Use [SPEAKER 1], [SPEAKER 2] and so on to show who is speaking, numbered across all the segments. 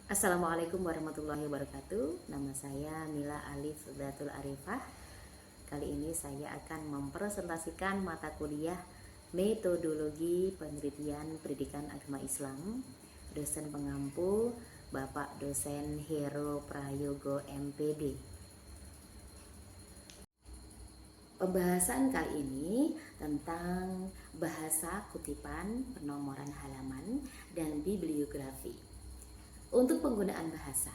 [SPEAKER 1] Assalamualaikum warahmatullahi wabarakatuh. Nama saya Mila Alif Datul Arifah. Kali ini saya akan mempresentasikan mata kuliah Metodologi Penelitian Pendidikan Agama Islam. Dosen pengampu Bapak Dosen Hero Prayogo MPD. Pembahasan kali ini tentang bahasa kutipan, penomoran halaman, dan bibliografi. Untuk penggunaan bahasa,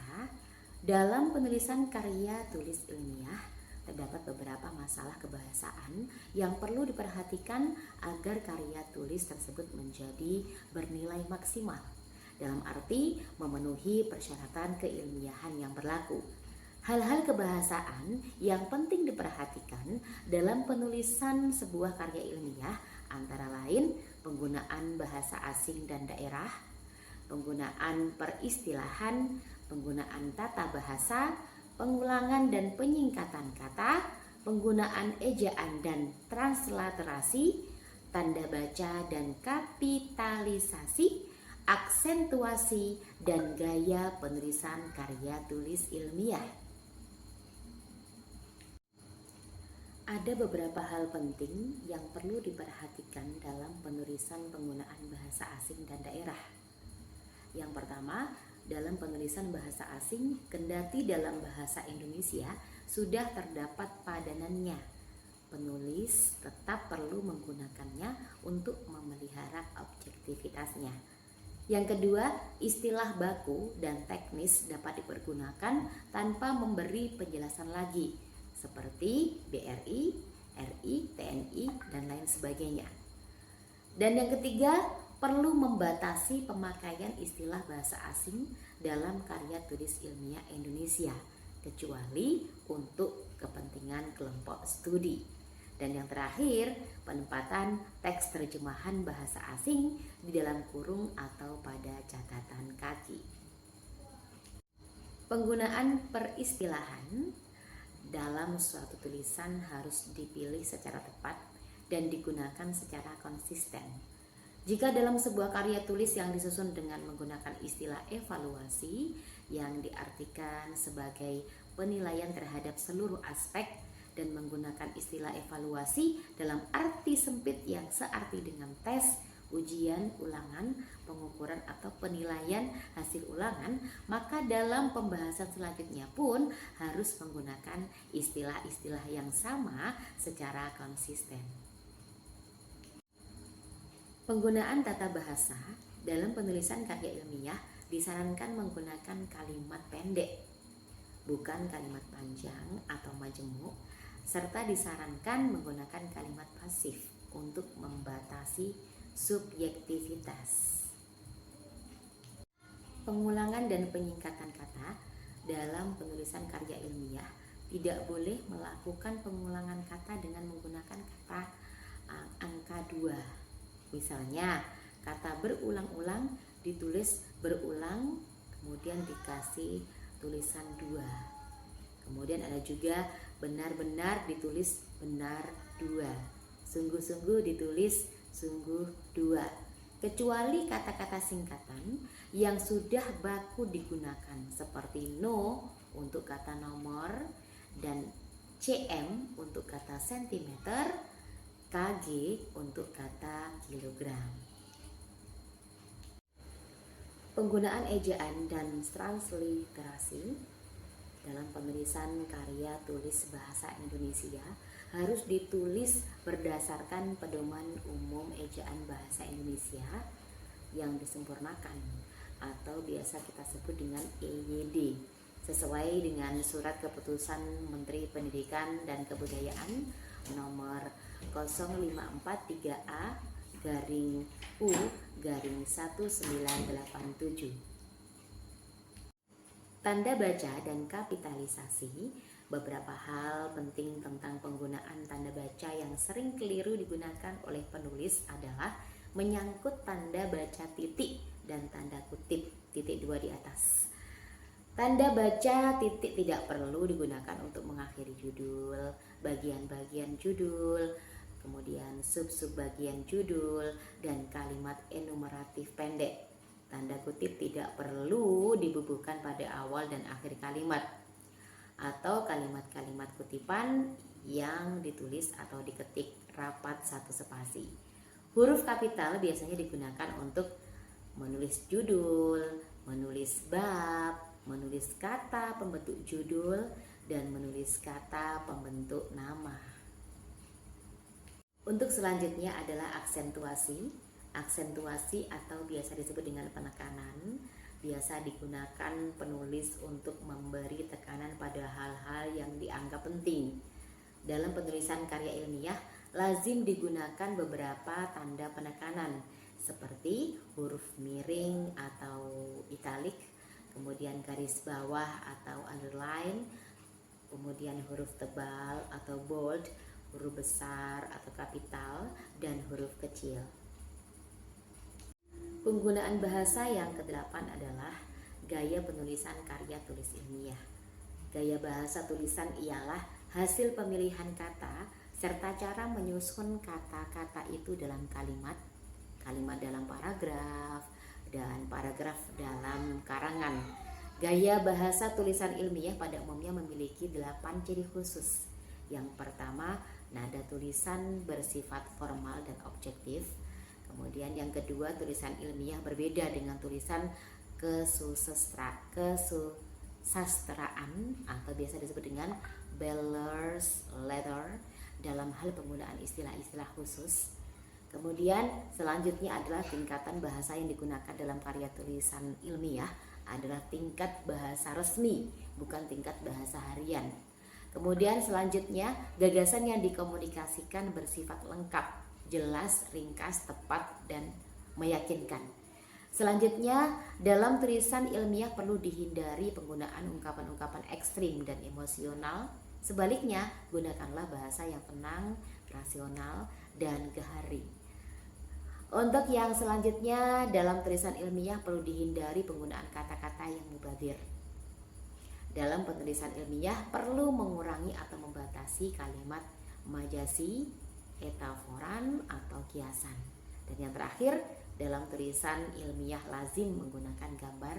[SPEAKER 1] dalam penulisan karya tulis ilmiah terdapat beberapa masalah kebahasaan yang perlu diperhatikan agar karya tulis tersebut menjadi bernilai maksimal, dalam arti memenuhi persyaratan keilmiahan yang berlaku. Hal-hal kebahasaan yang penting diperhatikan dalam penulisan sebuah karya ilmiah antara lain penggunaan bahasa asing dan daerah, penggunaan peristilahan, penggunaan tata bahasa, pengulangan dan penyingkatan kata, penggunaan ejaan dan transliterasi, tanda baca dan kapitalisasi, aksentuasi, dan gaya penulisan karya tulis ilmiah. Ada beberapa hal penting yang perlu diperhatikan dalam penulisan penggunaan bahasa asing dan daerah. Yang pertama, dalam penulisan bahasa asing, kendati dalam bahasa Indonesia sudah terdapat padanannya, penulis tetap perlu menggunakannya untuk memelihara objektivitasnya. Yang kedua, istilah baku dan teknis dapat dipergunakan tanpa memberi penjelasan lagi, seperti BRI, RI, TNI, dan lain sebagainya. Dan yang ketiga, perlu membatasi pemakaian istilah bahasa asing dalam karya tulis ilmiah Indonesia, kecuali untuk kepentingan kelompok studi. Dan yang terakhir, penempatan teks terjemahan bahasa asing di dalam kurung atau pada catatan kaki. Penggunaan peristilahan dalam suatu tulisan harus dipilih secara tepat dan digunakan secara konsisten. Jika dalam sebuah karya tulis yang disusun dengan menggunakan istilah evaluasi yang diartikan sebagai penilaian terhadap seluruh aspek dan menggunakan istilah evaluasi dalam arti sempit yang searti dengan tes, ujian, ulangan, pengukuran atau penilaian hasil ulangan, maka dalam pembahasan selanjutnya pun harus menggunakan istilah-istilah yang sama secara konsisten. Penggunaan tata bahasa dalam penulisan karya ilmiah disarankan menggunakan kalimat pendek, bukan kalimat panjang atau majemuk, serta disarankan menggunakan kalimat pasif untuk membatasi subjektivitas. Pengulangan dan penyingkatan kata dalam penulisan karya ilmiah tidak boleh melakukan pengulangan kata dengan menggunakan kata angka 2. Misalnya, kata berulang-ulang ditulis berulang, kemudian dikasih tulisan 2. Kemudian ada juga benar-benar ditulis benar 2. Sungguh-sungguh ditulis sungguh 2. Kecuali kata-kata singkatan yang sudah baku digunakan seperti no untuk kata nomor dan cm untuk kata sentimeter, kg untuk kata kilogram. Penggunaan ejaan dan transliterasi dalam penulisan karya tulis bahasa Indonesia harus ditulis berdasarkan pedoman umum ejaan bahasa Indonesia yang disempurnakan atau biasa kita sebut dengan EYD, sesuai dengan Surat Keputusan Menteri Pendidikan dan Kebudayaan nomor 0543A garing U garing 1987. Tanda baca dan kapitalisasi. Beberapa hal penting tentang penggunaan tanda baca yang sering keliru digunakan oleh penulis adalah menyangkut tanda baca titik dan tanda kutip titik 2 di atas. Tanda baca titik tidak perlu digunakan untuk mengakhiri judul, bagian-bagian judul, kemudian sub-sub bagian judul, dan kalimat enumeratif pendek. Tanda kutip tidak perlu dibubuhkan pada awal dan akhir kalimat atau kalimat-kalimat kutipan yang ditulis atau diketik rapat satu spasi. Huruf kapital biasanya digunakan untuk menulis judul, menulis bab, menulis kata pembentuk judul, dan menulis kata pembentuk nama. Untuk selanjutnya adalah aksentuasi. Aksentuasi atau biasa disebut dengan penekanan biasa digunakan penulis untuk memberi tekanan pada hal-hal yang dianggap penting. Dalam penulisan karya ilmiah lazim digunakan beberapa tanda penekanan seperti huruf miring atau italik, kemudian garis bawah atau underline, kemudian huruf tebal atau bold, huruf besar atau kapital, dan huruf kecil. Penggunaan bahasa yang kedelapan adalah gaya penulisan karya tulis ilmiah. Gaya bahasa tulisan ialah hasil pemilihan kata serta cara menyusun kata-kata itu dalam kalimat, kalimat dalam paragraf, dan paragraf dalam karangan. Gaya bahasa tulisan ilmiah pada umumnya memiliki 8 ciri khusus. Yang pertama, nada tulisan bersifat formal dan objektif. Kemudian yang kedua, tulisan ilmiah berbeda dengan tulisan kesusastraan atau biasa disebut dengan Baller's letter dalam hal penggunaan istilah-istilah khusus. Kemudian selanjutnya adalah tingkatan bahasa yang digunakan dalam karya tulisan ilmiah adalah tingkat bahasa resmi, bukan tingkat bahasa harian. Kemudian selanjutnya gagasan yang dikomunikasikan bersifat lengkap, jelas, ringkas, tepat, dan meyakinkan. Selanjutnya, dalam tulisan ilmiah perlu dihindari penggunaan ungkapan-ungkapan ekstrim dan emosional. Sebaliknya, gunakanlah bahasa yang tenang, rasional, dan gaharing. Untuk yang selanjutnya, dalam tulisan ilmiah perlu dihindari penggunaan kata-kata yang mubadir. Dalam penulisan ilmiah perlu mengurangi atau membatasi kalimat majasi, metaforan, atau kiasan. Dan yang terakhir, dalam tulisan ilmiah lazim menggunakan gambar,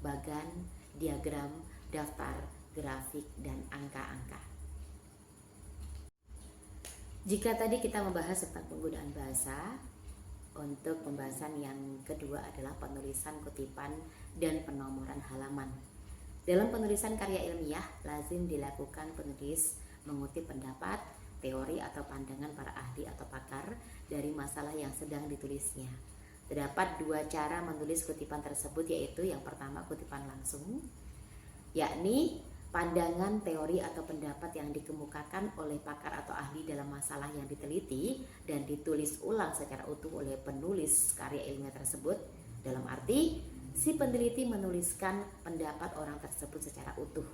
[SPEAKER 1] bagan, diagram, daftar, grafik, dan angka-angka. Jika tadi kita membahas tentang penggunaan bahasa, untuk pembahasan yang kedua adalah penulisan kutipan dan penomoran halaman. Dalam penulisan karya ilmiah, lazim dilakukan penulis mengutip pendapat, teori atau pandangan para ahli atau pakar dari masalah yang sedang ditulisnya. Terdapat 2 cara menulis kutipan tersebut, yaitu yang pertama kutipan langsung, yakni pandangan, teori atau pendapat yang dikemukakan oleh pakar atau ahli dalam masalah yang diteliti dan ditulis ulang secara utuh oleh penulis karya ilmiah tersebut. Dalam arti, si peneliti menuliskan pendapat orang tersebut secara utuh,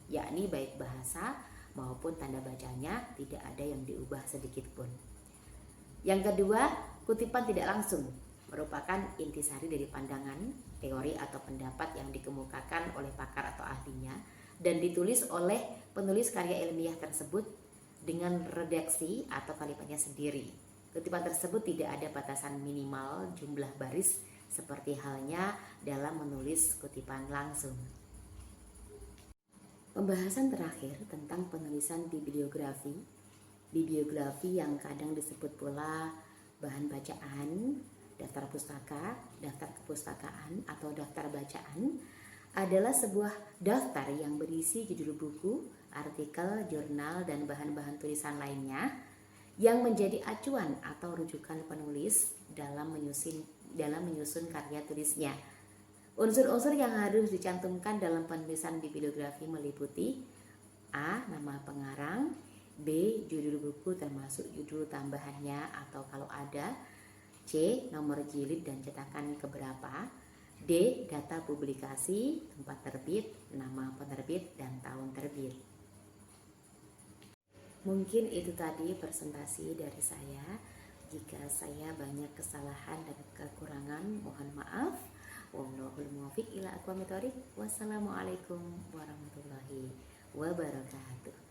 [SPEAKER 1] yakni baik bahasa maupun tanda bacanya tidak ada yang diubah sedikit pun. Yang kedua, kutipan tidak langsung merupakan intisari dari pandangan, teori atau pendapat yang dikemukakan oleh pakar atau ahlinya dan ditulis oleh penulis karya ilmiah tersebut dengan redaksi atau kalimatnya sendiri. Kutipan tersebut tidak ada batasan minimal jumlah baris seperti halnya dalam menulis kutipan langsung. Pembahasan terakhir tentang penulisan bibliografi. Bibliografi yang kadang disebut pula bahan bacaan, daftar pustaka, daftar kepustakaan, atau daftar bacaan adalah sebuah daftar yang berisi judul buku, artikel, jurnal, dan bahan-bahan tulisan lainnya yang menjadi acuan atau rujukan penulis dalam menyusun karya tulisnya. Unsur-unsur yang harus dicantumkan dalam penulisan bibliografi meliputi A. Nama pengarang, B. Judul buku termasuk judul tambahannya atau kalau ada, C. Nomor jilid dan cetakan keberapa, D. Data publikasi, tempat terbit, nama penerbit, dan tahun terbit. Mungkin itu tadi presentasi dari saya. Jika saya banyak kesalahan dan kekurangan, mohon maaf. Wallahul muwaffiq ila aqwamit thoriq. Wassalamualaikum warahmatullahi wabarakatuh.